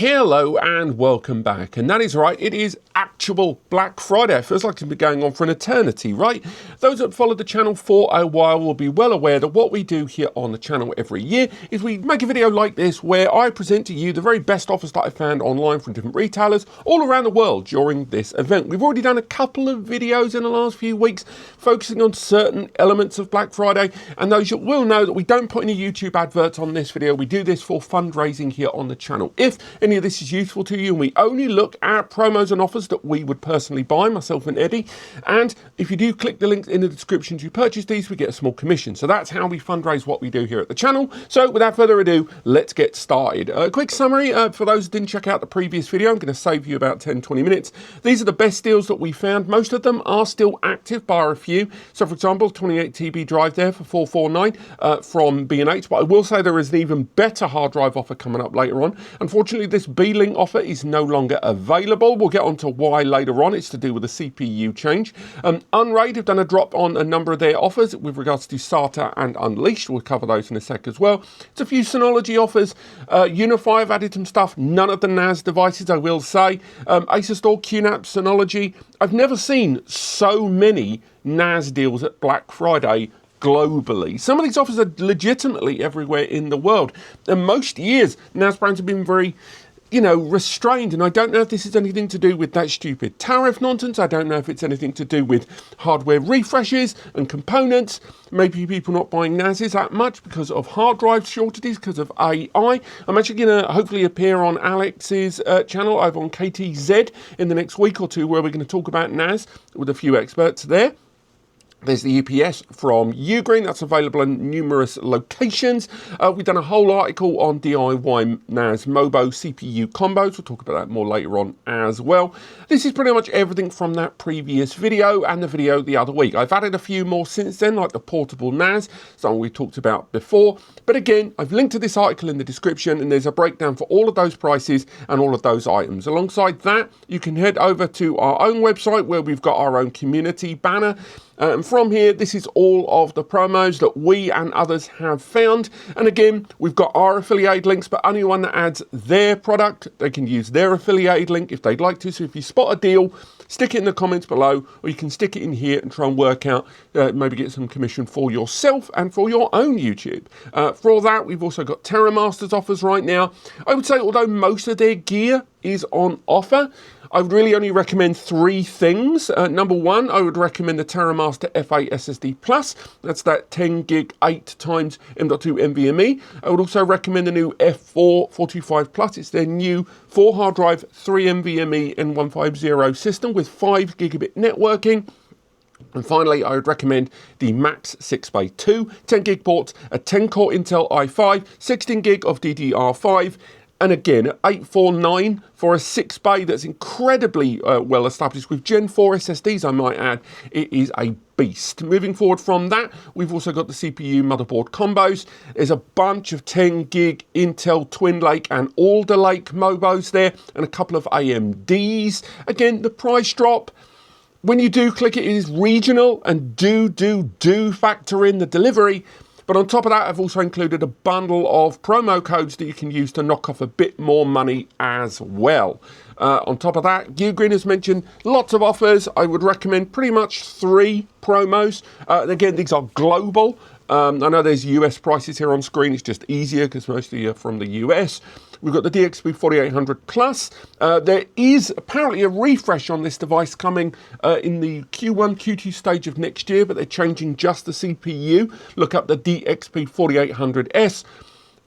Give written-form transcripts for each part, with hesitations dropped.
Hello and welcome back, and that is right, it is actual Black Friday. It feels like it's been going on for an eternity, right? Those that followed the channel for a while will be well aware that what we do here on the channel every year is we make a video like this where I present to you the very best offers that I found online from different retailers all around the world during this event. We've already done a couple of videos in the last few weeks focusing on certain elements of Black Friday, and those you will know that we don't put any YouTube adverts on this video. We do this for fundraising here on the channel. If any of this is useful to you, and we only look at promos and offers that we would personally buy, myself and Eddie, and if you do click the links in the description to purchase these, we get a small commission. So that's how we fundraise what we do here at the channel. So without further ado, let's get started. A quick summary for those who didn't check out the previous video. I'm going to save you about 10-20 minutes. These are the best deals that we found. Most of them are still active, bar a few. So for example, 28 TB drive there for $449 from B&H, but I will say there is an even better hard drive offer coming up later on. Unfortunately, this Beelink offer is no longer available. We'll get on to why later on. It's to do with the CPU change. UnRAID have done a drop on a number of their offers with regards to SATA and Unleashed. We'll cover those in a sec as well. It's a few Synology offers. UniFi have added some stuff. None of the NAS devices, I will say. Acer Store, QNAP, Synology. I've never seen so many NAS deals at Black Friday globally. Some of these offers are legitimately everywhere in the world. And most years, NAS brands have been very, restrained. And I don't know if this is anything to do with that stupid tariff nonsense. I don't know if it's anything to do with hardware refreshes and components. Maybe people not buying NASs that much because of hard drive shortages, because of AI. I'm actually going to hopefully appear on Alex's channel over on KTZ in the next week or two, where we're going to talk about NAS with a few experts there. There's the UPS from Ugreen, that's available in numerous locations. We've done a whole article on DIY NAS Mobo CPU combos. We'll talk about that more later on as well. This is pretty much everything from that previous video and the video the other week. I've added a few more since then, like the portable NAS, something we talked about before. But again, I've linked to this article in the description, and there's a breakdown for all of those prices and all of those items. Alongside that, you can head over to our own website where we've got our own community banner. And from here, this is all of the promos that we and others have found. And again, we've got our affiliated links, but anyone that adds their product, they can use their affiliated link if they'd like to. So if you spot a deal, stick it in the comments below, or you can stick it in here and try and work out, maybe get some commission for yourself and for your own YouTube. For all that, we've also got TerraMasters offers right now. I would say, although most of their gear is on offer, I would really only recommend three things. Number one, I would recommend the TerraMaster F8 SSD Plus. That's that 10 gig 8 times M.2 NVMe. I would also recommend the new F4 425 Plus. It's their new 4 hard drive 3 NVMe N150 system with 5 gigabit networking. And finally, I would recommend the Max 6x2, 10 gig ports, a 10 core Intel i5, 16 gig of DDR5, and again, 849 for a 6-bay that's incredibly well established with Gen 4 SSDs, I might add. It is a beast. Moving forward from that, we've also got the CPU motherboard combos. There's a bunch of 10 gig Intel Twin Lake and Alder Lake Mobos there, and a couple of AMDs. Again, the price drop, when you do click it, it is regional, and do factor in the delivery. But on top of that, I've also included a bundle of promo codes that you can use to knock off a bit more money as well. On top of that, Ugreen has mentioned lots of offers. I would recommend pretty much 3 promos. Again, these are global. I know there's US prices here on screen. It's just easier because mostly are from the US. We've got the DXP 4800 Plus. There is apparently a refresh on this device coming in the Q1, Q2 stage of next year, but they're changing just the CPU. Look up the DXP 4800S.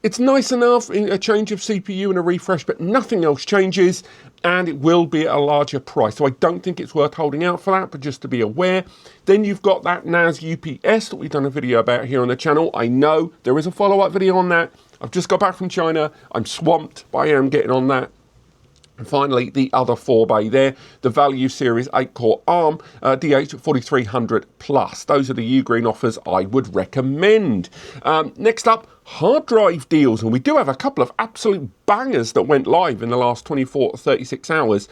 It's nice enough, a change of CPU and a refresh, but nothing else changes, and it will be at a larger price. So I don't think it's worth holding out for that, but just to be aware. Then you've got that NAS UPS that we've done a video about here on the channel. I know there is a follow-up video on that. I've just got back from China. I'm swamped, but I am getting on that. And finally, the other 4-bay there, the Value Series 8-core ARM DH4300 Plus. Those are the Ugreen offers I would recommend. Next up, hard drive deals. And we do have a couple of absolute bangers that went live in the last 24 to 36 hours.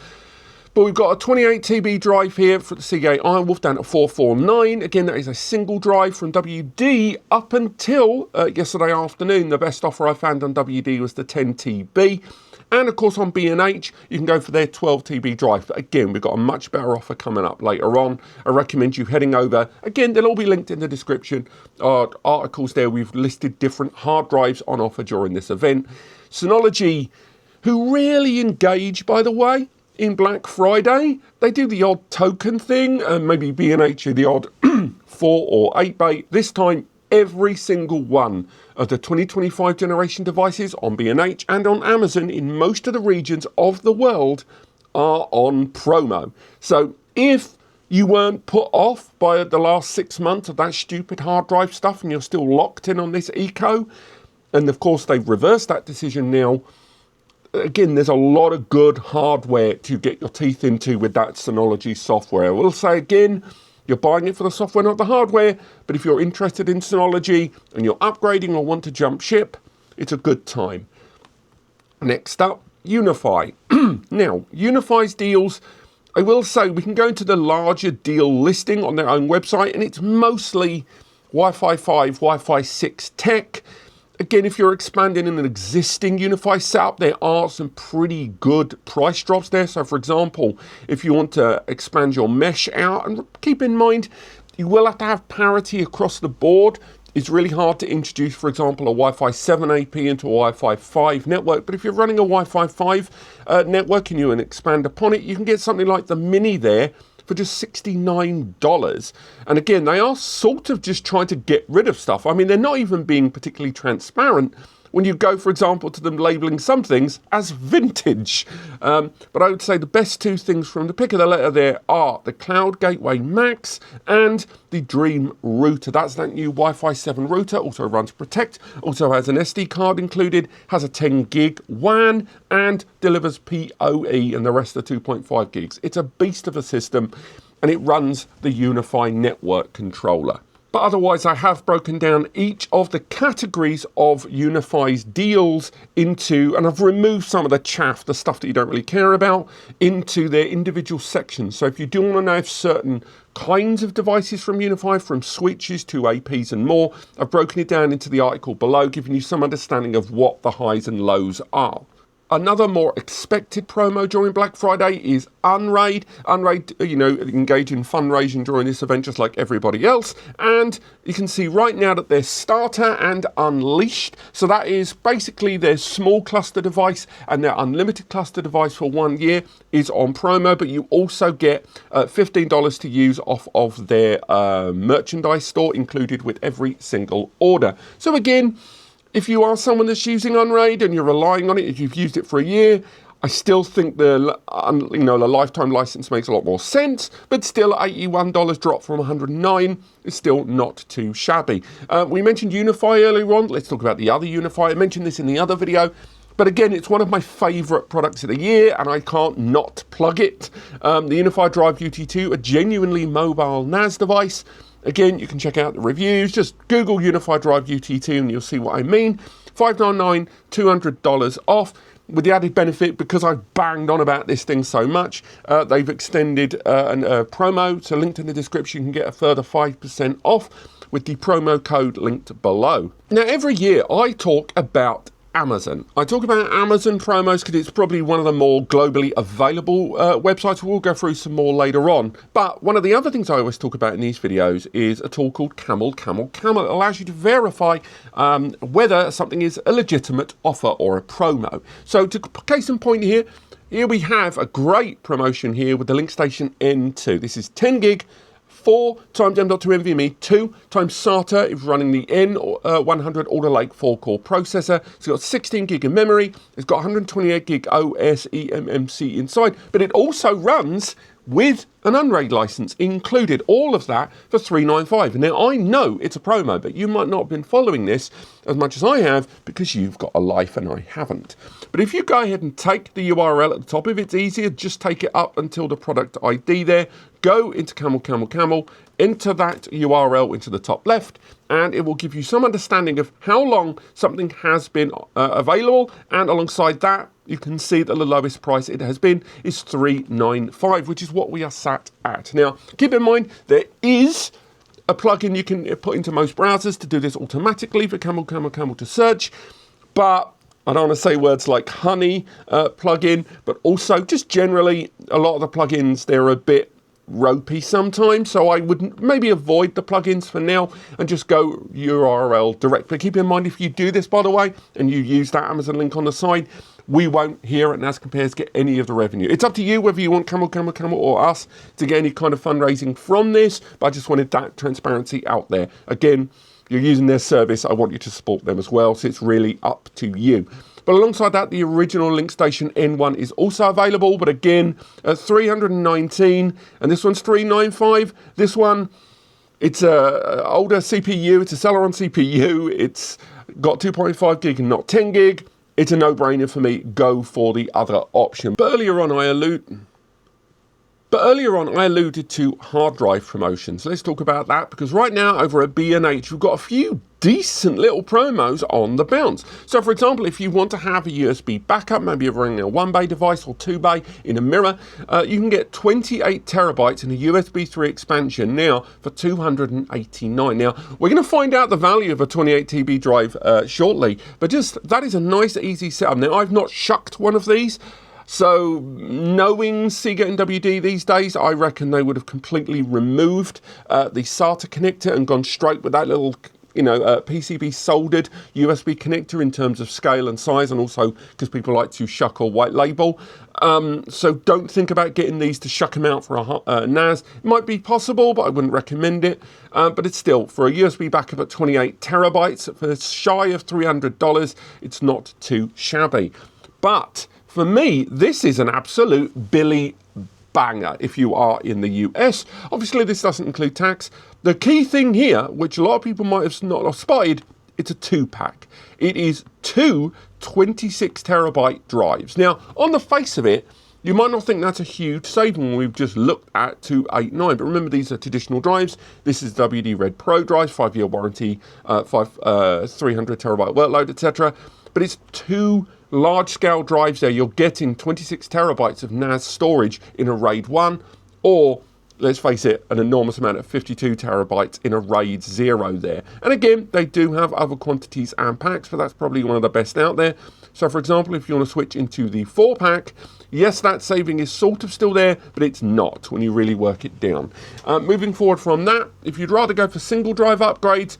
But we've got a 28 TB drive here for the Seagate Ironwolf down at $449. Again, that is a single drive from WD. Up until yesterday afternoon, the best offer I found on WD was the 10 TB. And of course on B&H, you can go for their 12 TB drive. But again, we've got a much better offer coming up later on. I recommend you heading over. Again, they'll all be linked in the description. Articles there, we've listed different hard drives on offer during this event. Synology, who really engage, by the way, in Black Friday. They do the odd token thing, and maybe B&H the odd 4 or 8 bay. This time, every single one of the 2025 generation devices on B&H and on Amazon in most of the regions of the world are on promo. So if you weren't put off by the last 6 months of that stupid hard drive stuff and you're still locked in on this eco, and of course they've reversed that decision now, again, there's a lot of good hardware to get your teeth into with that Synology software. I will say again, you're buying it for the software, not the hardware, but if you're interested in Synology and you're upgrading or want to jump ship, it's a good time. Next up, UniFi. Now, UniFi's deals, I will say we can go into the larger deal listing on their own website, and it's mostly Wi-Fi 5, Wi-Fi 6 tech. Again, if you're expanding in an existing UniFi setup, there are some pretty good price drops there. So for example, if you want to expand your mesh out, and keep in mind, you will have to have parity across the board. It's really hard to introduce, for example, a Wi-Fi 7 AP into a Wi-Fi 5 network. But if you're running a Wi-Fi 5 network and you want to expand upon it, you can get something like the Mini there for just $69. And again, they are sort of just trying to get rid of stuff. I mean, they're not even being particularly transparent when you go, for example, to them labeling some things as vintage. But I would say the best two things from the pick of the letter there are the Cloud Gateway Max and the Dream router. That's that new Wi-Fi 7 router, also runs Protect, also has an SD card included, has a 10 gig WAN, and delivers PoE and the rest of the 2.5 gigs. It's a beast of a system, and it runs the UniFi network controller. But otherwise, I have broken down each of the categories of UniFi's deals into, and I've removed some of the chaff, the stuff that you don't really care about, into their individual sections. So if you do want to know if certain kinds of devices from UniFi, from switches to APs and more, I've broken it down into the article below, giving you some understanding of what the highs and lows are. Another more expected promo during Black Friday is UnRAID. UnRAID, engage in fundraising during this event just like everybody else. And you can see right now that there's Starter and Unleashed. So that is basically their small cluster device, and their unlimited cluster device for 1 year is on promo. But you also get $15 to use off of their merchandise store included with every single order. So again, if you are someone that's using UnRAID and you're relying on it, if you've used it for a year, I still think the lifetime license makes a lot more sense, but still $81 drop from $109 is still not too shabby. We mentioned UniFi earlier on. Let's talk about the other UniFi. I mentioned this in the other video, but again, it's one of my favorite products of the year, and I can't not plug it. The UniFi Drive UT2, a genuinely mobile NAS device. Again, you can check out the reviews. Just Google UniFi Drive UT2 and you'll see what I mean. $599, $200 off. With the added benefit, because I've banged on about this thing so much, they've extended a promo. So linked in the description, you can get a further 5% off with the promo code linked below. Now, every year I talk about Amazon. I talk about Amazon promos because it's probably one of the more globally available websites. We'll go through some more later on. But one of the other things I always talk about in these videos is a tool called Camel. It allows you to verify whether something is a legitimate offer or a promo. So to case in point here we have a great promotion here with the LinkStation N2. This is 10 gig, 4 times M.2 NVMe, 2 times SATA if running the N100 Alder Lake 4-core processor. It's got 16 gig of memory. It's got 128 gig OS eMMC inside, but it also runs with an UnRAID license included, all of that for $395. Now, I know it's a promo, but you might not have been following this as much as I have because you've got a life and I haven't. But if you go ahead and take the URL at the top, if it's easier, just take it up until the product ID there, go into Camel, enter that URL into the top left, and it will give you some understanding of how long something has been available, and alongside that, you can see that the lowest price it has been is $395, which is what we are sat at. Now, keep in mind, there is a plugin you can put into most browsers to do this automatically for Camel to search, but I don't want to say words like honey plugin, but also just generally a lot of the plugins, they're a bit ropey sometimes, so I would maybe avoid the plugins for now and just go URL direct. But keep in mind, if you do this, by the way, and you use that Amazon link on the side, we won't here at NAS Compares get any of the revenue. It's up to you whether you want Camel or us to get any kind of fundraising from this, but I just wanted that transparency out there. Again, you're using their service, I want you to support them as well, so it's really up to you. But alongside that, the original LinkStation N1 is also available, but again, at $319, and this one's $395. This one, it's a older CPU, it's a Celeron CPU, it's got 2.5 gig and not 10 gig. It's a no-brainer for me, go for the other option. But earlier on, I alluded to hard drive promotions. Let's talk about that, because right now over at B&H, we've got a few decent little promos on the bounce. So for example, if you want to have a USB backup, maybe you're running a 1-bay device or 2-bay in a mirror, you can get 28 terabytes in a USB 3 expansion now for $289. Now, we're going to find out the value of a 28 TB drive shortly, but just that is a nice, easy setup. Now, I've not shucked one of these, so knowing Seagate and WD these days, I reckon they would have completely removed the SATA connector and gone straight with that little PCB soldered USB connector in terms of scale and size, and also because people like to shuck or white label. So don't think about getting these to shuck them out for a NAS. It might be possible, but I wouldn't recommend it. But it's still, for a USB backup at 28 terabytes, for shy of $300, it's not too shabby. But for me, this is an absolute Billy banger if you are in the US. Obviously, this doesn't include tax. The key thing here, which a lot of people might have not spotted, it's a 2-pack. It is two 26 terabyte drives. Now, on the face of it, you might not think that's a huge saving when we've just looked at 289, but remember, these are traditional drives. This is WD Red Pro drives, 5-year warranty, 300 terabyte workload, etc. But it's two large-scale drives there. You're getting 26 terabytes of NAS storage in a RAID 1, or, let's face it, an enormous amount of 52 terabytes in a RAID 0 there. And again, they do have other quantities and packs, but that's probably one of the best out there. So for example, if you want to switch into the 4-pack, yes, that saving is sort of still there, but it's not when you really work it down. Moving forward from that, if you'd rather go for single drive upgrades,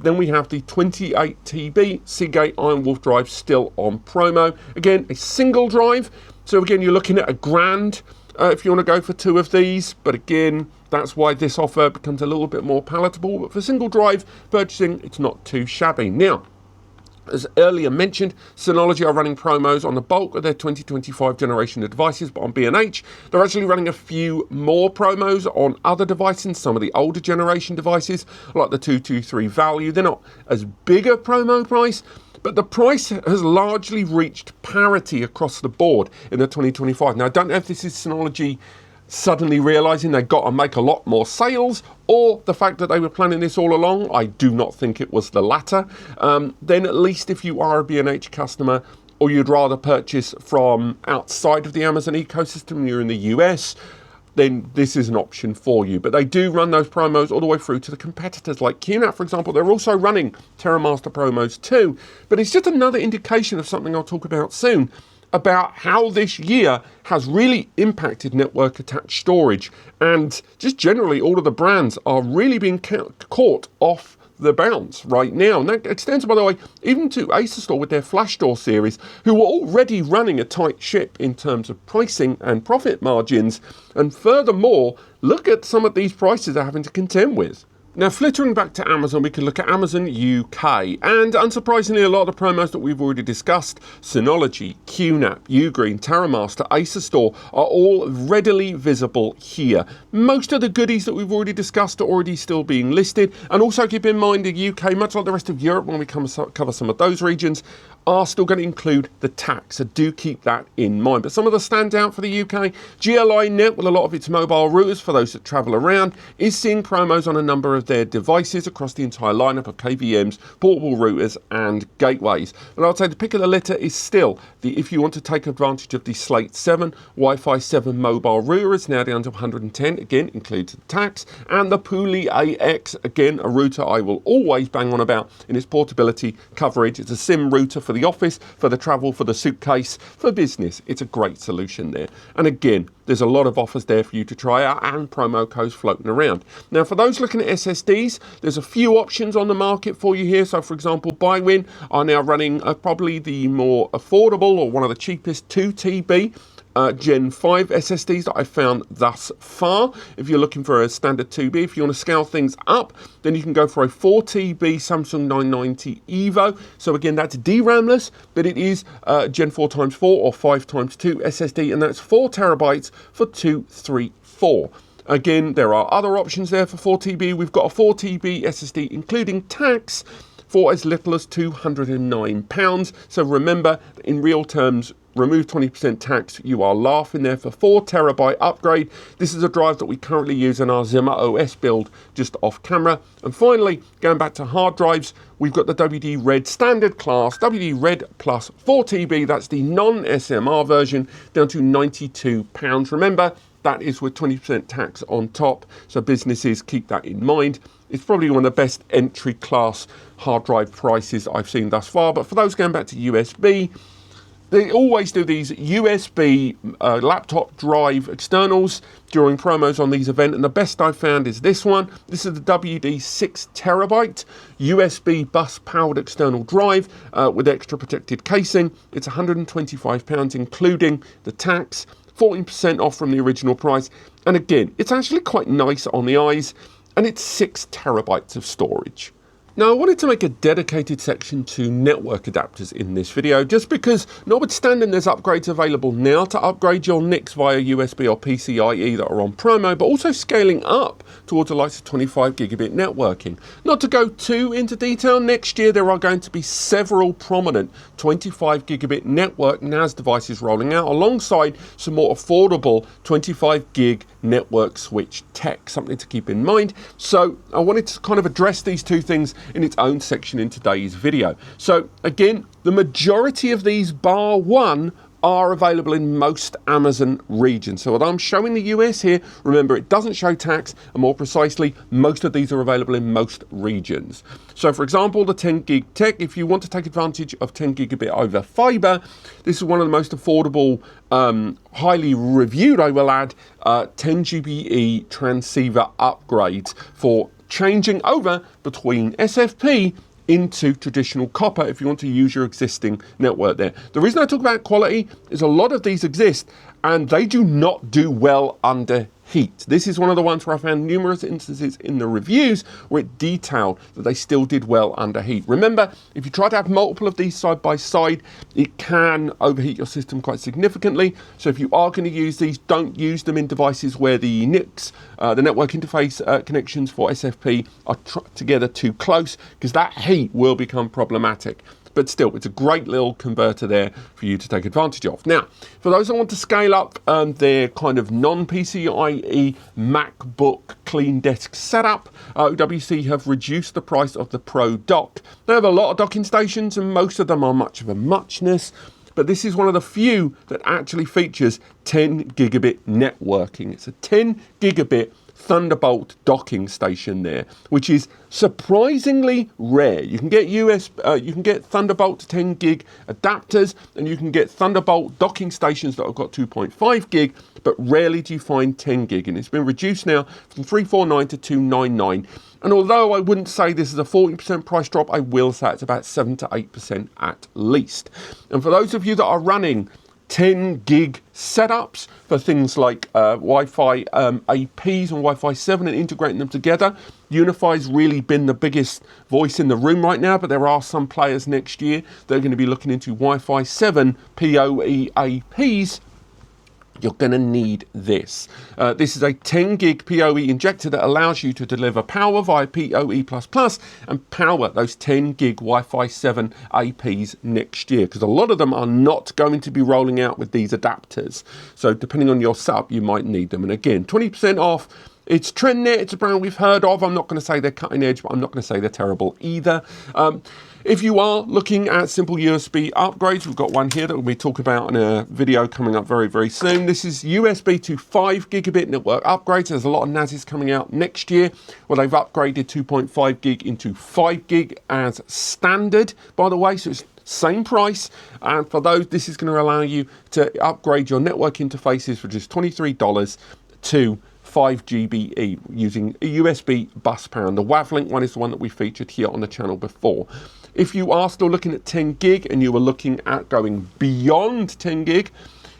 then we have the 28 TB Seagate Iron Wolf drive still on promo. Again, a single drive. So again, you're looking at $1,000 if you want to go for two of these. But again, that's why this offer becomes a little bit more palatable. But for single drive purchasing, it's not too shabby. Now, as earlier mentioned, Synology are running promos on the bulk of their 2025 generation of devices, but on B&H, they're actually running a few more promos on other devices, some of the older generation devices, like the 223 value. They're not as big a promo price, but the price has largely reached parity across the board in the 2025. Now, I don't know if this is Synology suddenly realizing they've got to make a lot more sales, or the fact that they were planning this all along. I do not think it was the latter. Then at least if you are a B&H customer, or you'd rather purchase from outside of the Amazon ecosystem, you're in the US, then this is an option for you. But they do run those promos all the way through to the competitors like QNAP, for example. They're also running TerraMaster promos too. But it's just another indication of something I'll talk about soon, about how this year has really impacted network attached storage, and just generally all of the brands are really being caught off the bounce right now. And that extends, by the way, even to Acer with their FlashStore series, who were already running a tight ship in terms of pricing and profit margins. And furthermore, look at some of these prices they're having to contend with. Now, flittering back to Amazon, we can look at Amazon UK, and unsurprisingly, a lot of the promos that we've already discussed, Synology, QNAP, Ugreen, TerraMaster, Acer Store, are all readily visible here. Most of the goodies that we've already discussed are already still being listed, and also keep in mind the UK, much like the rest of Europe when we cover some of those regions, are still going to include the tax, so do keep that in mind. But some of the standout for the UK, GLI Net, with a lot of its mobile routers for those that travel around, is seeing promos on a number of their devices across the entire lineup of KVMs, portable routers and gateways. And I'd say the pick of the litter is still if you want to take advantage of the Slate 7 Wi-Fi 7 mobile router, it's now down to 110, again includes the tax, and the Pooley AX, again a router I will always bang on about in its portability coverage. It's a SIM router for the office, for the travel, for the suitcase, for business. It's a great solution there. And again, there's a lot of offers there for you to try out and promo codes floating around. Now, for those looking at SSDs, there's a few options on the market for you here. So, for example, Bywin are now running probably the more affordable or one of the cheapest 2 TB Gen 5 SSDs that I've found thus far. If you're looking for a standard 2B, if you want to scale things up, then you can go for a 4 TB Samsung 990 Evo. So again, that's DRAMless, but it is Gen 4x4 or 5x2 SSD, and that's 4 terabytes for 234. Again, there are other options there for 4 TB. We've got a 4 TB SSD, including tax, for as little as £209. So remember, in real terms, remove 20% tax, you are laughing there for 4 terabyte upgrade. This is a drive that we currently use in our Zimmer OS build just off camera. And finally, going back to hard drives, we've got the WD-RAID standard class, WD-RAID plus 4 TB, that's the non-SMR version, down to £92. Remember, that is with 20% tax on top, so businesses keep that in mind. It's probably one of the best entry class hard drive prices I've seen thus far. But for those going back to USB, they always do these USB laptop drive externals during promos on these events, and the best I've found is this one. This is the WD 6 terabyte USB bus powered external drive with extra protected casing. It's £125, including the tax, 14% off from the original price. And again, it's actually quite nice on the eyes, and it's 6 terabytes of storage. Now, I wanted to make a dedicated section to network adapters in this video, just because notwithstanding there's upgrades available now to upgrade your NICs via USB or PCIe that are on promo, but also scaling up towards the likes of 25 gigabit networking. Not to go too into detail, next year there are going to be several prominent 25 gigabit network NAS devices rolling out, alongside some more affordable 25 gig network switch tech, something to keep in mind. So I wanted to kind of address these two things in its own section in today's video. So again, the majority of these bar one are available in most Amazon regions. So although I'm showing the US here, remember it doesn't show tax, and more precisely, most of these are available in most regions. So for example, the 10 gig tech, if you want to take advantage of 10 gigabit over fiber, this is one of the most affordable, highly reviewed, I will add, 10 GBE transceiver upgrades for changing over between SFP into traditional copper if you want to use your existing network there. The reason I talk about quality is a lot of these exist and they do not do well under heat. This is one of the ones where I found numerous instances in the reviews where it detailed that they still did well under heat. Remember, if you try to have multiple of these side by side, it can overheat your system quite significantly. So if you are going to use these, don't use them in devices where the NICs, the network interface connections for SFP are together too close, because that heat will become problematic. But still, it's a great little converter there for you to take advantage of. Now, for those that want to scale up their kind of non-PCIe MacBook clean desk setup, OWC have reduced the price of the Pro Dock. They have a lot of docking stations, and most of them are much of a muchness. But this is one of the few that actually features 10 gigabit networking. It's a 10 gigabit Thunderbolt docking station there, which is surprisingly rare. You can get Thunderbolt 10 gig adapters, and you can get Thunderbolt docking stations that have got 2.5 gig, but rarely do you find 10 gig, and it's been reduced now from 349 to 299. And although I wouldn't say this is a 40% price drop, I will say it's about 7 to 8% at least. And for those of you that are running 10 gig setups for things like Wi-Fi APs and Wi-Fi 7 and integrating them together, UniFi's really been the biggest voice in the room right now, but there are some players next year that are going to be looking into Wi-Fi 7 PoE APs. You're going to need this. This is a 10 gig PoE injector that allows you to deliver power via PoE++ and power those 10 gig Wi-Fi 7 APs next year, because a lot of them are not going to be rolling out with these adapters. So depending on your setup, you might need them. And again, 20% off It's TrendNet, it's a brand we've heard of. I'm not going to say they're cutting edge, but I'm not going to say they're terrible either. If you are looking at simple USB upgrades, we've got one here that we'll be talking about in a video coming up very, very soon. This is USB to 5 gigabit network upgrades. There's a lot of NASs coming out next year where they've upgraded 2.5 gig into 5 gig as standard, by the way, so it's same price. And for those, this is going to allow you to upgrade your network interfaces for just $23 to 5 GBE using a USB bus pair. And the Voucher one is the one that we featured here on the channel before. If you are still looking at 10 gig and you are looking at going beyond 10 gig,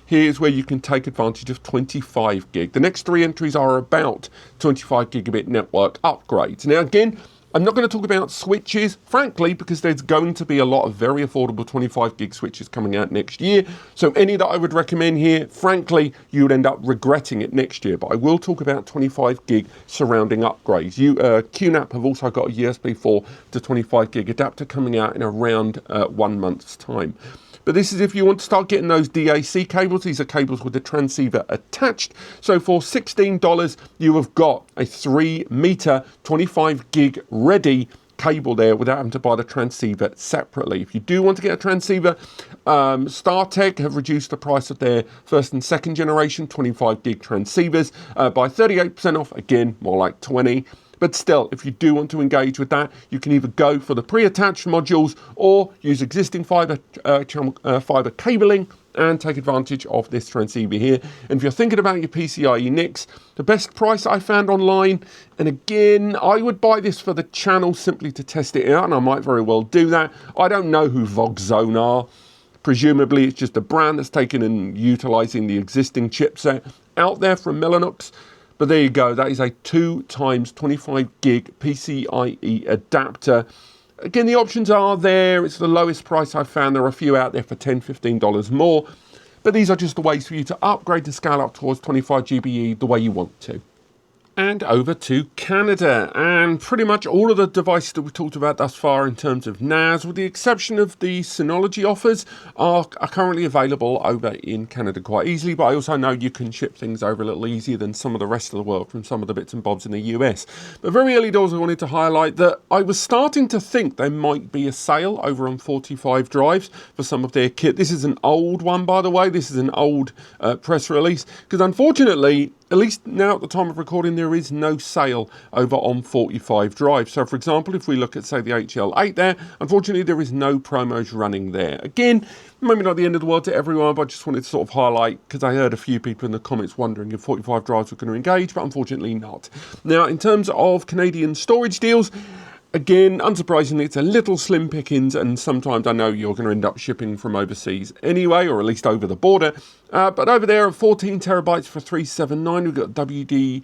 here's where you can take advantage of 25 gig. The next 3 entries are about 25 gigabit network upgrades. Now again, I'm not going to talk about switches, frankly, because there's going to be a lot of very affordable 25 gig switches coming out next year. So any that I would recommend here, frankly, you would end up regretting it next year. But I will talk about 25 gig surrounding upgrades. QNAP have also got a USB 4 to 25 gig adapter coming out in around 1 month's time. But this is if you want to start getting those DAC cables. These are cables with the transceiver attached. So for $16, you have got a 3 meter, 25 gig ready cable there without having to buy the transceiver separately. If you do want to get a transceiver, StarTech have reduced the price of their first and second generation 25 gig transceivers by 38% off. Again, more like 20. But still, if you do want to engage with that, you can either go for the pre-attached modules or use existing fiber cabling and take advantage of this transceiver here. And if you're thinking about your PCIe NICs, the best price I found online, and again, I would buy this for the channel simply to test it out, and I might very well do that. I don't know who VogZone are. Presumably, it's just a brand that's taken and utilizing the existing chipset out there from Mellanox. But there you go, that is a 2 times 25 gig PCIe adapter. Again, the options are there. It's the lowest price I've found. There are a few out there for $10, $15 more. But these are just the ways for you to upgrade and scale up towards 25 GBE the way you want to. And over to Canada, and pretty much all of the devices that we've talked about thus far in terms of NAS, with the exception of the Synology offers, are currently available over in Canada quite easily. But I also know you can ship things over a little easier than some of the rest of the world from some of the bits and bobs in the US. But very early doors, I wanted to highlight that I was starting to think there might be a sale over on 45 drives for some of their kit. This is an old one, by the way. This is an old press release, because unfortunately, at least now at the time of recording, there is no sale over on 45 drives. So for example, if we look at, say, the HL8 there, unfortunately there is no promos running there. Again, maybe not the end of the world to everyone, but I just wanted to sort of highlight, because I heard a few people in the comments wondering if 45 drives were going to engage, but unfortunately not. Now, in terms of Canadian storage deals, again, unsurprisingly, it's a little slim pickings, and sometimes I know you're going to end up shipping from overseas anyway, or at least over the border. But over there at 14 terabytes for $379, we've got WD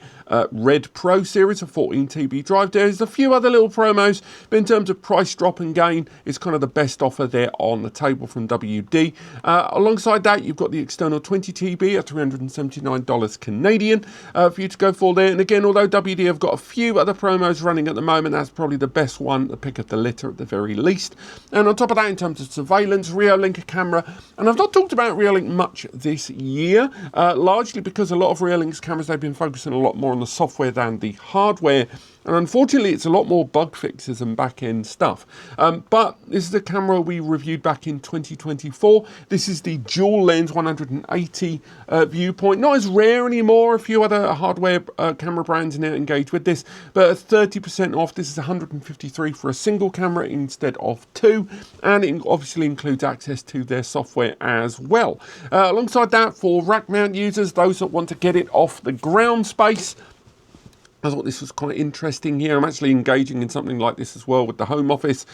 Red Pro series, a 14 TB drive. There's a few other little promos, but in terms of price drop and gain, it's kind of the best offer there on the table from WD. Alongside that, you've got the external 20 TB at $379 Canadian for you to go for there. And again, although WD have got a few other promos running at the moment, that's probably the best one, the pick of the litter at the very least. And on top of that, in terms of surveillance, Reolink camera, and I've not talked about Reolink much this year, largely because a lot of Reolink's cameras, they've been focusing a lot more on the software than the hardware. And unfortunately, it's a lot more bug fixes and back-end stuff. But this is a camera we reviewed back in 2024. This is the dual lens 180 viewpoint. Not as rare anymore. A few other hardware camera brands now engage with this, but at 30% off. This is $153 for a single camera instead of 2. And it obviously includes access to their software as well. Alongside that, for rack mount users, those that want to get it off the ground space, I thought this was quite interesting here. I'm actually engaging in something like this as well with the Home Office.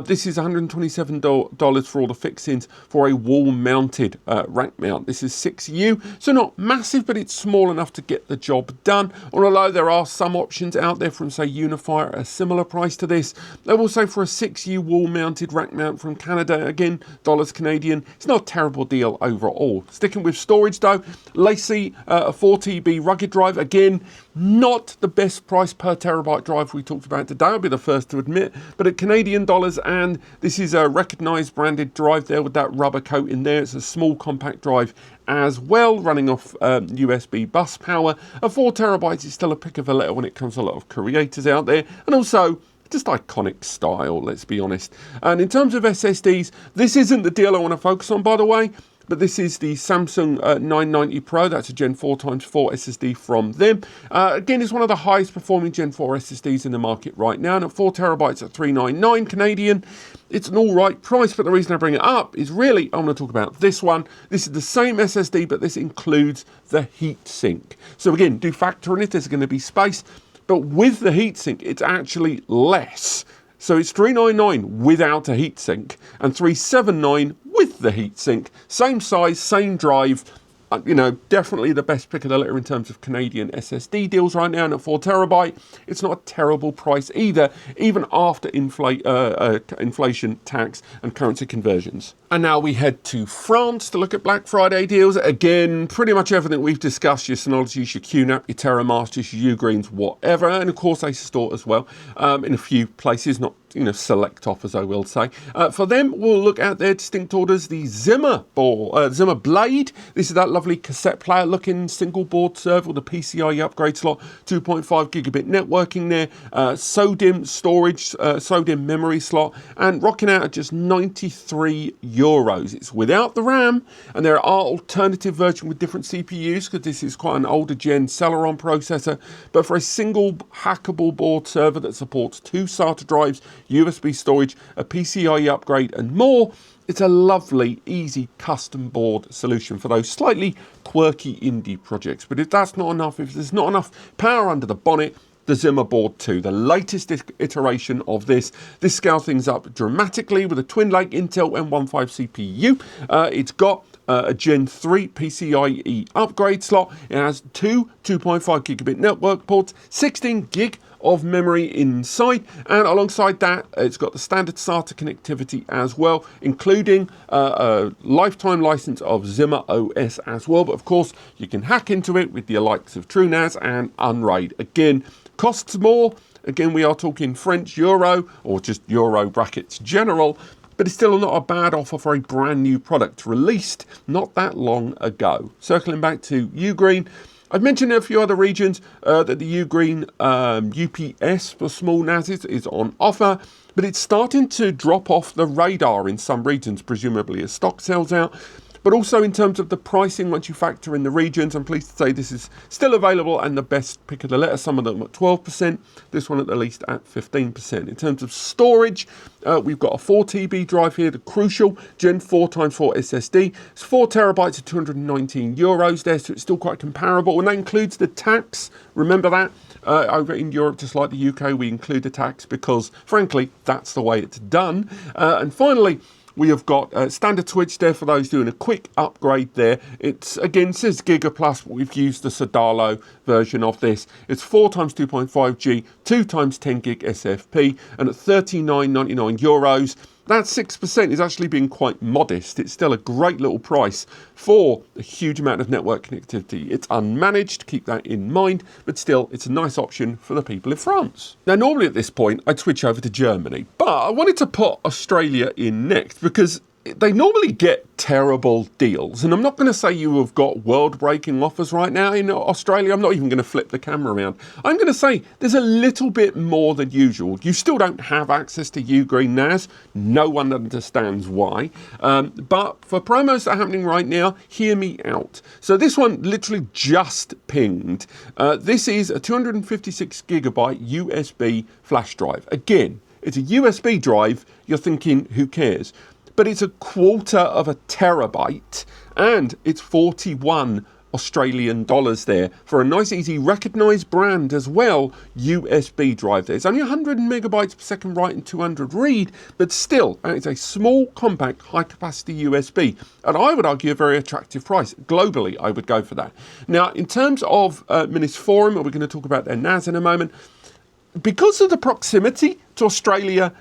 This is $127 for all the fixings for a wall-mounted rack mount. This is 6U, so not massive, but it's small enough to get the job done. Although there are some options out there from, say, UniFi at a similar price to this. I will say for a 6U wall-mounted rack mount from Canada, again, dollars Canadian, it's not a terrible deal overall. Sticking with storage though, Lacey, a 4TB rugged drive, again, not the best price per terabyte drive we talked about today, I'll be the first to admit, but at Canadian dollars, and this is a recognised branded drive there with that rubber coat in there. It's a small compact drive as well, running off USB bus power. At 4 terabytes, it's still a pick of a litter when it comes to a lot of creators out there, and also just iconic style, let's be honest. And in terms of SSDs, this isn't the deal I want to focus on, by the way, but this is the Samsung 990 Pro. That's a Gen 4x4 SSD from them. Again, it's one of the highest performing Gen 4 SSDs in the market right now, and at 4 terabytes at $399 Canadian, it's an all right price. But the reason I bring it up is really I want to talk about this one. This is the same SSD, but this includes the heatsink. So again, do factor in if there's going to be space. But with the heatsink, it's actually less. So it's $399 without a heatsink and $379 with the heatsink. Same size, same drive. You know, definitely the best pick of the litter in terms of Canadian SSD deals right now. And at 4 terabyte, it's not a terrible price either, even after inflation, tax, and currency conversions. And now we head to France to look at Black Friday deals. Again, pretty much everything we've discussed, your Synologies, your QNAP, your TerraMasters, your Ugreens, whatever. And of course, Acer Store as well, in a few places, not select offers, I will say. For them, we'll look at their distinct orders, the Zimmer Blade. This is that lovely cassette player looking single board server with a PCIe upgrade slot, 2.5 gigabit networking there, SODIMM storage, SODIMM memory slot, and rocking out at just €93. It's without the RAM, and there are alternative versions with different CPUs because this is quite an older gen Celeron processor, but for a single hackable board server that supports 2 SATA drives, USB storage, a PCIe upgrade, and more, it's a lovely, easy custom board solution for those slightly quirky indie projects. But if that's not enough, if there's not enough power under the bonnet, the Zimmer Board 2, the latest iteration of this. This scales things up dramatically with a Twin Lake Intel M.1 CPU. It's got a Gen 3 PCIe upgrade slot. It has 2 2.5 gigabit network ports, 16 gig of memory inside, and alongside that it's got the standard SATA connectivity as well, including a lifetime license of Zimmer OS as well. But of course you can hack into it with the likes of NAS and UnRAID. Again, costs more. Again, we are talking French euro, or just euro brackets general, but it's still not a bad offer for a brand new product released not that long ago. Circling back to Ugreen, I've mentioned in a few other regions that the Ugreen UPS for small NASs is on offer, but it's starting to drop off the radar in some regions, presumably as stock sells out. But also in terms of the pricing, once you factor in the regions, I'm pleased to say this is still available and the best pick of the litter. Some of them at 12%, this one at the least at 15%. In terms of storage, we've got a 4 TB drive here, the Crucial Gen 4x4 SSD. It's 4 terabytes at €219 there, so it's still quite comparable. And that includes the tax. Remember that? Over in Europe, just like the UK, we include the tax because, frankly, that's the way it's done. And finally, we have got standard switch there for those doing a quick upgrade there. It's, again, says Giga Plus, but we've used the Sodalo version of this. It's 4 times 2.5G, 2 times 10 gig SFP, and at €39.99. That 6% is actually being quite modest. It's still a great little price for a huge amount of network connectivity. It's unmanaged, keep that in mind, but still it's a nice option for the people in France. Now, normally at this point, I'd switch over to Germany, but I wanted to put Australia in next because they normally get terrible deals. And I'm not going to say you have got world-breaking offers right now in Australia. I'm not even going to flip the camera around. I'm going to say there's a little bit more than usual. You still don't have access to Ugreen NAS. No one understands why. But for promos that are happening right now, hear me out. So this one literally just pinged. This is a 256 gigabyte USB flash drive. Again, it's a USB drive. You're thinking, who cares? But it's a quarter of a terabyte and it's 41 Australian dollars there for a nice, easy, recognised brand as well USB drive there. It's only 100 megabytes per second write and 200 read, but still, it's a small, compact, high-capacity USB. And I would argue a very attractive price. Globally, I would go for that. Now, in terms of Minis Forum, we're going to talk about their NAS in a moment. because of the proximity to Australia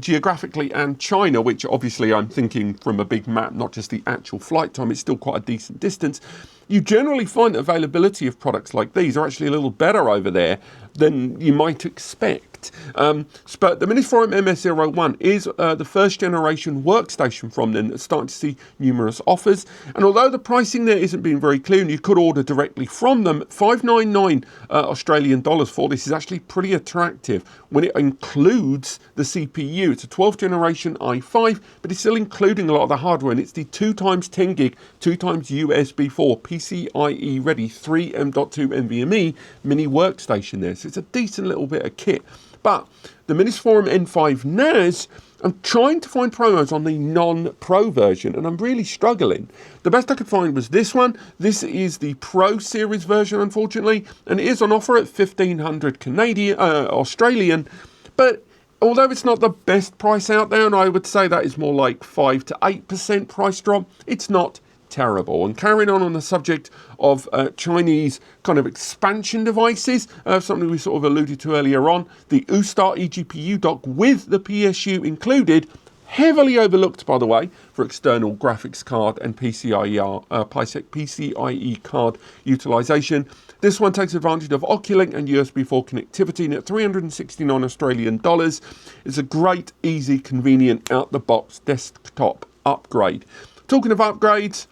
geographically and China, which obviously I'm thinking from a big map, not just the actual flight time, it's still quite a decent distance, you generally find that availability of products like these are actually a little better over there than you might expect. But the Miniforum MS01 is the first generation workstation from them that's starting to see numerous offers. And although the pricing there isn't being very clear and you could order directly from them, $599 Australian dollars for this is actually pretty attractive when it includes the CPU. It's a 12th generation i5, but it's still including a lot of the hardware, and it's the 2x 10 gig, 2x USB 4 PCIe ready 3 M.2 NVMe mini workstation there. So it's a decent little bit of kit. But the Miniforum N5 NAS, I'm trying to find promos on the non-Pro version, and I'm really struggling. The best I could find was this one. This is the Pro Series version, unfortunately, and it is on offer at 1,500 Australian. But although it's not the best price out there, and I would say that is more like 5 to 8% price drop, it's not terrible. And carrying on the subject of Chinese kind of expansion devices, something we sort of alluded to earlier on, the U-Star eGPU dock with the PSU included, heavily overlooked by the way for external graphics card and PCIe card utilization. This one takes advantage of Oculink and USB 4 connectivity, and at 369 Australian dollars, it's a great, easy, convenient out-the-box desktop upgrade. Talking of upgrades,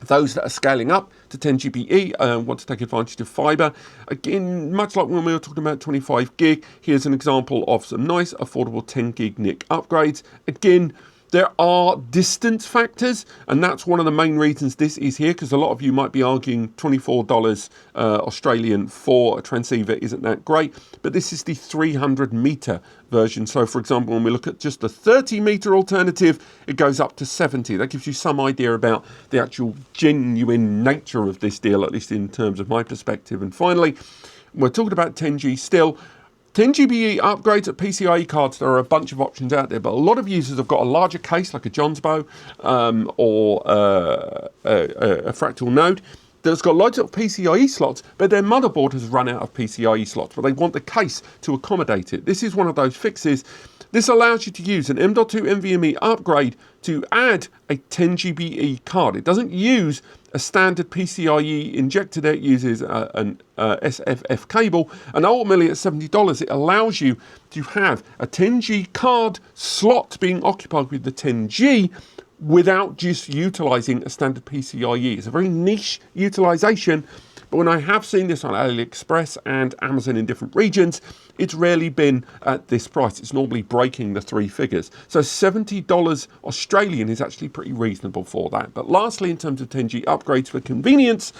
those that are scaling up to 10 GBE want to take advantage of fiber. Again, much like when we were talking about 25 gig, here's an example of some nice, affordable 10 gig NIC upgrades. Again, there are distance factors, and that's one of the main reasons this is here, because a lot of you might be arguing $24 Australian for a transceiver isn't that great, but this is the 300 meter version. So for example, when we look at just the 30 meter alternative, it goes up to 70. That gives you some idea about the actual genuine nature of this deal, at least in terms of my perspective. And finally, we're talking about 10G still. 10 GBE upgrades at PCIe cards, there are a bunch of options out there, but a lot of users have got a larger case like a Johnsbow or a fractal node that's got loads of PCIe slots, but their motherboard has run out of PCIe slots, but they want the case to accommodate it. This is one of those fixes. This allows you to use an M.2 NVMe upgrade to add a 10 GBE card. It doesn't use a standard PCIe injector there. It uses an SFF cable, and ultimately at $70 it allows you to have a 10G card slot being occupied with the 10G without just utilizing a standard PCIe. It's a very niche utilization, but when I have seen this on AliExpress and Amazon in different regions, it's rarely been at this price. It's normally breaking the 3 figures. So $70 Australian is actually pretty reasonable for that. But lastly, in terms of 10G upgrades for convenience,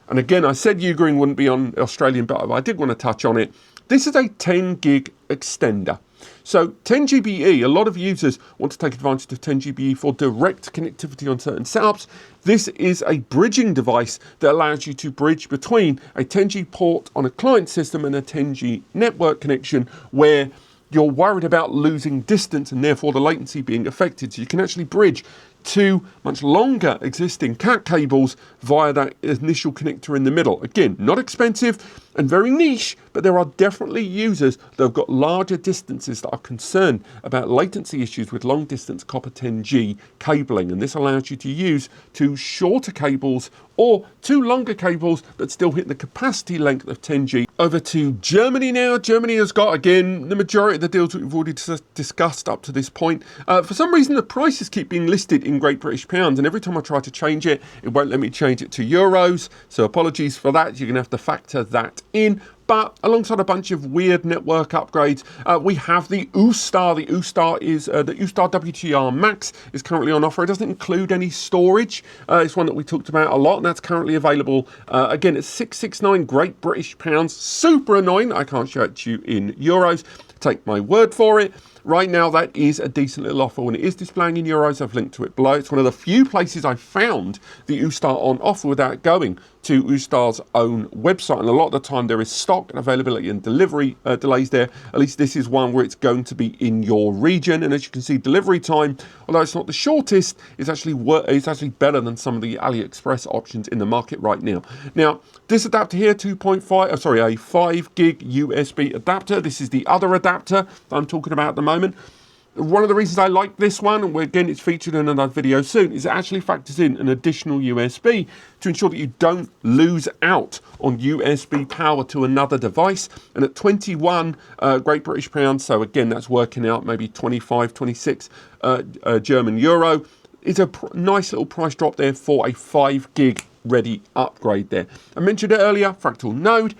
and again, I said Ugreen wouldn't be on Australian, but I did want to touch on it. This is a 10 gig extender. So 10 GBE, a lot of users want to take advantage of 10 GBE for direct connectivity on certain setups. This is a bridging device that allows you to bridge between a 10G port on a client system and a 10G network connection where you're worried about losing distance and therefore the latency being affected. So you can actually bridge 2 much longer existing CAT cables via that initial connector in the middle. Again, not expensive and very niche, but there are definitely users that have got larger distances that are concerned about latency issues with long distance copper 10G cabling, and this allows you to use 2 shorter cables or 2 longer cables but still hit the capacity length of 10G. Over to Germany now. Germany has got, again, the majority of the deals that we've already discussed up to this point. For some reason, the prices keep being listed in Great British pounds, and every time I try to change it, it won't let me change it to euros. So apologies for that. You're going to have to factor that in. But alongside a bunch of weird network upgrades, we have the U-Star. The U-Star is the U-Star WTR Max is currently on offer. It doesn't include any storage. It's one that we talked about a lot, and that's currently available. Again, it's 669 Great British pounds. Super annoying. I can't show it to you in euros. Take my word for it. right now that is a decent little offer. When it is displaying in euros, I've linked to it below. It's one of the few places I found the Ustar on offer without going to Ustar's own website, and a lot of the time there is stock and availability and delivery delays there. At least this is one where it's going to be in your region, and as you can see, delivery time, although it's not the shortest, is actually better than some of the AliExpress options in the market right now. Now, this adapter here, a 5 gig USB adapter. This is the other adapter that I'm talking about at the moment. One of the reasons I like this one, and again it's featured in another video soon, is it actually factors in an additional USB to ensure that you don't lose out on USB power to another device. And at 21 Great British pounds, so again that's working out maybe 25, 26 German euro, it's a nice little price drop there for a 5 gig ready upgrade there. I mentioned it earlier, Fractal Node.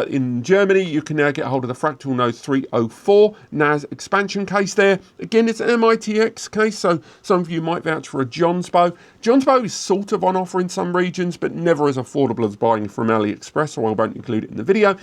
In Germany, you can now get hold of the Fractal Node 304 NAS expansion case there. Again, it's an MITX case, so some of you might vouch for a Johnsbow. Johnsbow is sort of on offer in some regions, but never as affordable as buying from AliExpress, so I won't include it in the video.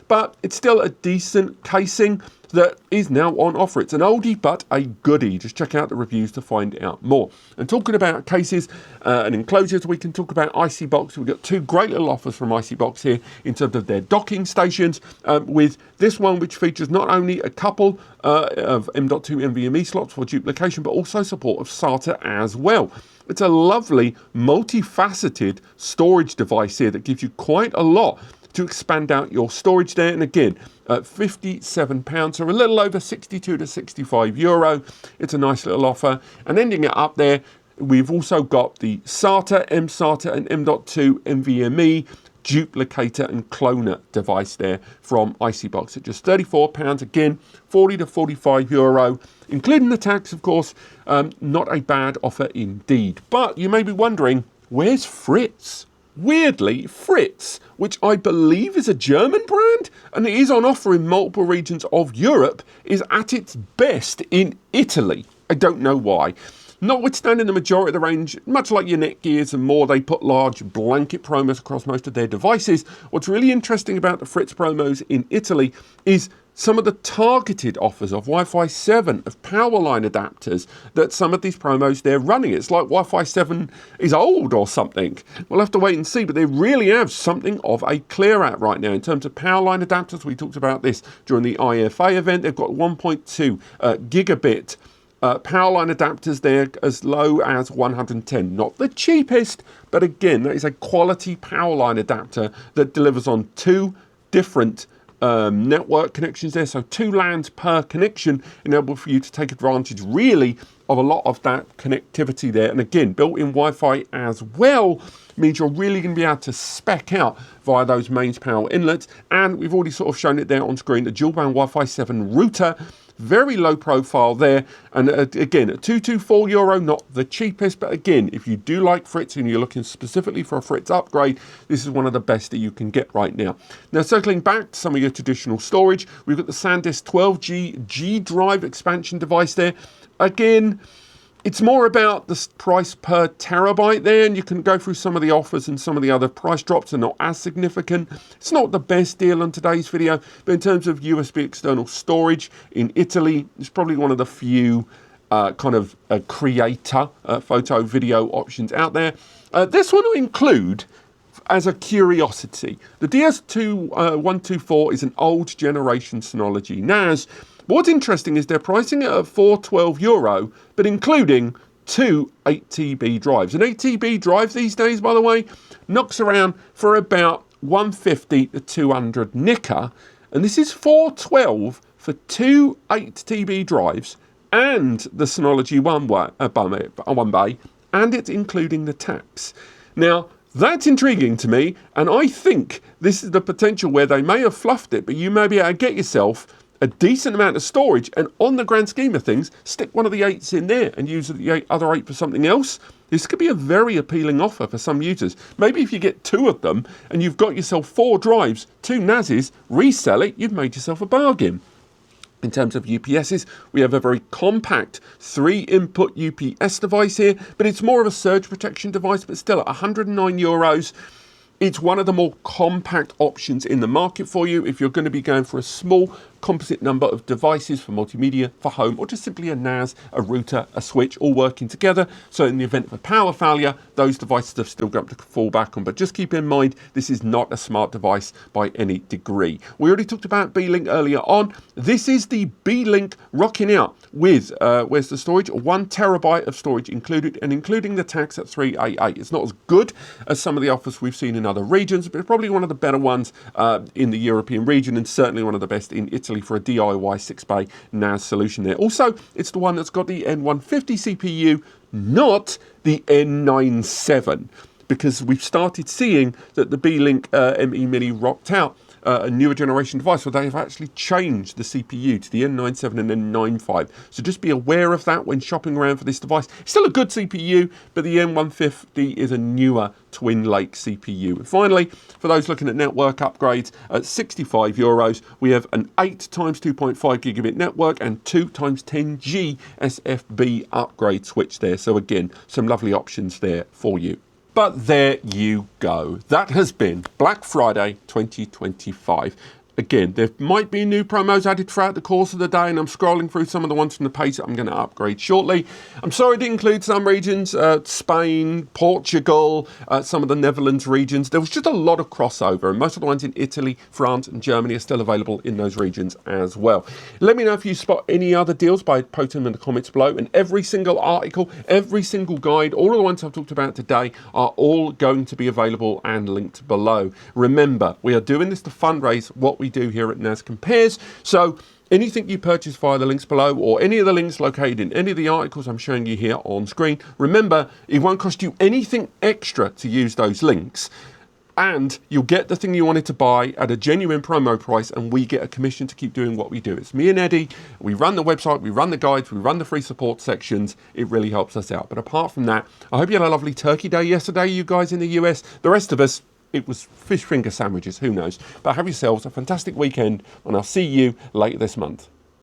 But it's still a decent casing that is now on offer. It's an oldie, but a goodie. Just check out the reviews to find out more. And talking about cases and enclosures, we can talk about ICBox. We've got two great little offers from ICBox here in terms of their docking stations, with this one which features not only a couple of M.2 NVMe slots for duplication, but also support of SATA as well. It's a lovely, multifaceted storage device here that gives you quite a lot to expand out your storage there. And again, at £57, so a little over 62 to 65 euro. It's a nice little offer. And ending it up there, we've also got the SATA, mSATA and M.2 NVMe duplicator and cloner device there from ICBox at just £34. Again, 40 to 45 euro, including the tax, of course. Not a bad offer indeed. But you may be wondering, where's Fritz? Weirdly, Fritz, which I believe is a German brand, and it is on offer in multiple regions of Europe, is at its best in Italy. I don't know why. Notwithstanding the majority of the range, much like your Netgears and more, they put large blanket promos across most of their devices. What's really interesting about the Fritz promos in Italy is some of the targeted offers of Wi-Fi 7, of power line adapters, that some of these promos they're running. It's like Wi-Fi 7 is old or something. We'll have to wait and see, but they really have something of a clear out right now in terms of power line adapters. We talked about this during the IFA event. They've got 1.2 gigabit power line adapters there as low as 110. Not the cheapest, but again, that is a quality power line adapter that delivers on two different network connections there, so 2 LANs per connection, enable for you to take advantage really of a lot of that connectivity there. And again, built-in Wi-Fi as well means you're really going to be able to spec out via those mains power inlets. And we've already sort of shown it there on screen, the dual band Wi-Fi 7 router. Very low profile there, and again at €224, not the cheapest, but again, if you do like Fritz and you're looking specifically for a Fritz upgrade, this is one of the best that you can get right now. Now, circling back to some of your traditional storage, we've got the SanDisk 12G G drive expansion device there. Again, it's more about the price per terabyte there, and you can go through some of the offers, and some of the other price drops are not as significant. It's not the best deal on today's video, but in terms of USB external storage in Italy, it's probably one of the few creator photo video options out there. This one will include, as a curiosity, the DS124 is an old generation Synology NAS. What's interesting is they're pricing it at €412, but including two 8TB drives. An 8TB drive these days, by the way, knocks around for about 150 to 200 nicker, and this is $412 for two 8TB drives and the Synology one bay, and it's including the tax. Now, that's intriguing to me, and I think this is the potential where they may have fluffed it, but you may be able to get yourself a decent amount of storage, and on the grand scheme of things, stick one of the 8s in there and use the other 8 for something else. This could be a very appealing offer for some users. Maybe if you get 2 of them and you've got yourself 4 drives, 2 NASs, resell it, you've made yourself a bargain. In terms of UPSs, we have a very compact 3-input UPS device here, but it's more of a surge protection device, but still at €109. It's one of the more compact options in the market for you if you're going to be going for a small composite number of devices for multimedia, for home, or just simply a NAS, a router, a switch, all working together. So in the event of a power failure, those devices have still got to fall back on. But just keep in mind, this is not a smart device by any degree. We already talked about Beelink earlier on. This is the Beelink rocking out with, where's the storage? 1 terabyte of storage included, and including the tax at 388. It's not as good as some of the offers we've seen in other regions, but it's probably one of the better ones in the European region, and certainly one of the best in Italy for a DIY 6-bay NAS solution there. Also, it's the one that's got the N150 CPU, not the N97, because we've started seeing that the Beelink ME Mini rocked out a newer generation device where they've actually changed the CPU to the N97 and N95. So just be aware of that when shopping around for this device. It's still a good CPU, but the N150 is a newer Twin Lake CPU. And finally, for those looking at network upgrades, at €65, we have an 8 times 2.5 gigabit network and 2 times 10G SFB upgrade switch there. So again, some lovely options there for you. But there you go. That has been Black Friday 2025. Again, there might be new promos added throughout the course of the day, and I'm scrolling through some of the ones from the page that I'm going to upgrade shortly. I'm sorry to include some regions, Spain, Portugal, some of the Netherlands regions. There was just a lot of crossover, and most of the ones in Italy, France, and Germany are still available in those regions as well. Let me know if you spot any other deals by posting them in the comments below, and every single article, every single guide, all of the ones I've talked about today are all going to be available and linked below. Remember, we are doing this to fundraise what we do here at NAS Compares. So anything you purchase via the links below, or any of the links located in any of the articles I'm showing you here on screen, remember, it won't cost you anything extra to use those links. And you'll get the thing you wanted to buy at a genuine promo price, and we get a commission to keep doing what we do. It's me and Eddie. We run the website, we run the guides, we run the free support sections. It really helps us out. But apart from that, I hope you had a lovely turkey day yesterday, you guys in the US. The rest of us, it was fish finger sandwiches, who knows. But have yourselves a fantastic weekend, and I'll see you later this month.